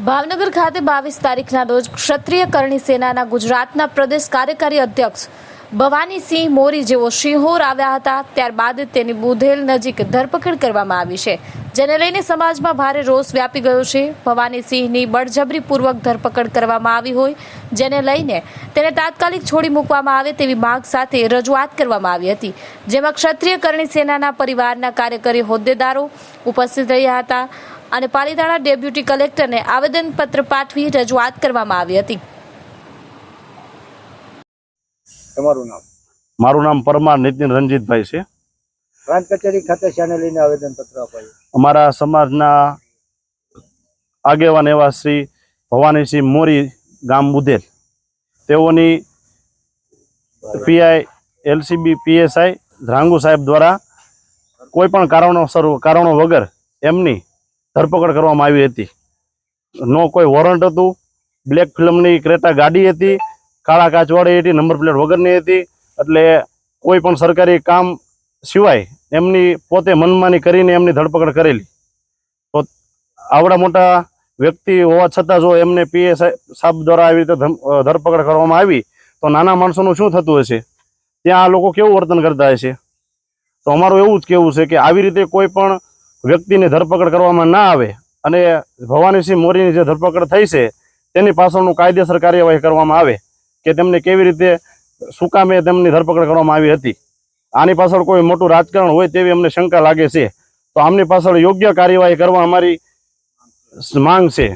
ભાવનગર ખાતે 22 તારીખના રોજ ક્ષત્રિય કરણી સેનાના ગુજરાતના પ્રદેશ કાર્યકારી અધ્યક્ષ ભવાનીસિંહ મોરી જેઓ શિહોર આવ્યા હતા, ત્યારબાદ તેની બુધેલ નજીક ધરપકડ કરવામાં આવી છે, જેને લઈને સમાજમાં ભારે રોષ વ્યાપી ગયો છે। ભવાનીસિંહની બળજબરીપૂર્વક ધરપકડ કરવામાં આવી હોય, જેને લઈને તેને તાત્કાલિક છોડી મૂકવામાં આવે તેવી માંગ સાથે રજૂઆત કરવામાં આવી હતી, જેમાં ક્ષત્રિય કરણી સેનાના પરિવારના કાર્યકારી હોદ્દેદારો ઉપસ્થિત રહ્યા હતા અને પાલીતાણા ડેપ્યુટી કલેક્ટરને આવેદનપત્ર પાઠવી રજૂઆત કરવામાં આવી હતી। તમારું નામ? મારું નામ પરમાર નીતિન રંજીતભાઈ છે। પ્રાંત કચેરી ખાતે શાને લઈને આવેદનપત્ર અપાયું? અમારા સમાજના આગેવાન એવા શ્રી ભવાનીસિંહ મોરી ગામ બુધેલ તેઓની પીઆઈ એલસીબી પીએસઆઈ ધ્રાંગુ સાહેબ દ્વારા કોઈ પણ કારણો વગર એમની ધરપકડ કરવામાં આવી હતી। નો કોઈ વોરંટ હતું, બ્લેક ફિલ્મની ક્રેટા ગાડી હતી, કાળા કાચવાળી હતી, નંબર પ્લેટ વગરની હતી, એટલે કોઈ પણ સરકારી કામ સિવાય એમની પોતે મનમાની કરીને એમની ધરપકડ કરેલી। તો આવડા મોટા વ્યક્તિ હોવા છતાં જો એમને પીએસઆઈ સાહેબ દ્વારા આવી રીતે ધરપકડ કરવામાં આવી તો નાના માણસોનું શું થતું હશે? ત્યાં આ લોકો કેવું વર્તન કરતા હશે? તો અમારું એવું જ કહેવું છે કે આવી રીતે કોઈ પણ વ્યક્તિની ધરપકડ કરવામાં ના આવે અને ભવાનીસિંહ મોરીની જે ધરપકડ થઈ છે તેની પાછળનું કાયદેસર કાર્યવાહી કરવામાં આવે કે તેમને કેવી રીતે શું કામે તેમની ધરપકડ કરવામાં આવી હતી। આની પાછળ કોઈ મોટું રાજકારણ હોય તેવી અમને શંકા લાગે છે, તો આમની પાછળ યોગ્ય કાર્યવાહી કરવા અમારી માંગ છે।